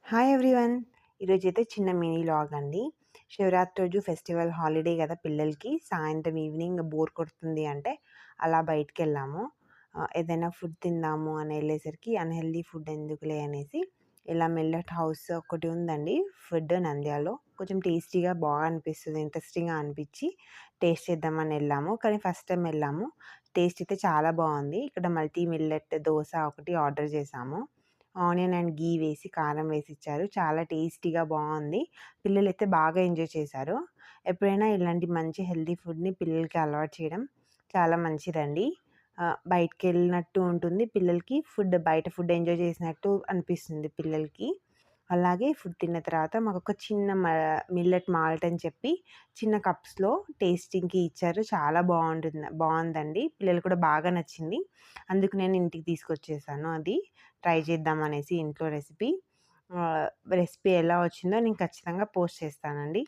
Hi everyone. ఈరోజైతే చిన్న mini vlog అండి. శివరాత్రి రోజు ఫెస్టివల్ హాలిడే కదా పిల్లలకి. సాయంత్రం ఈవినింగ్ బోర్ కొడుతుంది అంటే అలా బయటికెళ్ళాము. ఏదైనా ఫుడ్ తిందాము అని వెళ్ళేసరికి అన్‌హెల్తీ ఫుడ్ ఎందుకులే అనేసి ఇలా మిల్లెట్ హౌస్ ఒకటి ఉందండి ఫుడ్ నంద్యాలలో. కొంచెం టేస్టీగా బాగా అనిపిస్తుంది. ఇంట్రెస్టింగ్‌గా అనిపించి టేస్ట్ చేద్దామని వెళ్ళాము. కానీ ఫస్ట్ టైమ్ వెళ్ళాము. టేస్ట్ అయితే చాలా బాగుంది. ఇక్కడ మల్టీ మిల్లెట్ దోస ఒకటి ఆర్డర్ చేశాము. ఆనియన్ అండ్ ఘీ వేసి, కారం వేసి ఇచ్చారు. చాలా టేస్టీగా బావుంది. పిల్లలైతే బాగా ఎంజాయ్ చేశారు. ఎప్పుడైనా ఇలాంటి మంచి హెల్తీ ఫుడ్‌ని పిల్లలకి అలవాటు చేయడం చాలా మంచిదండి. బయటికెళ్ళినట్టు ఉంటుంది. పిల్లలకి బయట ఫుడ్ ఎంజాయ్ చేసినట్టు అనిపిస్తుంది పిల్లలకి. అలాగే ఫుడ్ తిన్న తర్వాత మాకొక చిన్న మిల్లెట్ మాల్ట్ అని చెప్పి చిన్న కప్స్‌లో టేస్టింగ్‌కి ఇచ్చారు. చాలా బావుందండి. పిల్లలకి కూడా బాగా నచ్చింది. అందుకు నేను ఇంటికి తీసుకొచ్చేసాను అది. ట్రై చేద్దామనేసి ఇంట్లో రెసిపీ. రెసిపీ ఎలా వచ్చిందో నేను ఖచ్చితంగా పోస్ట్ చేస్తానండి.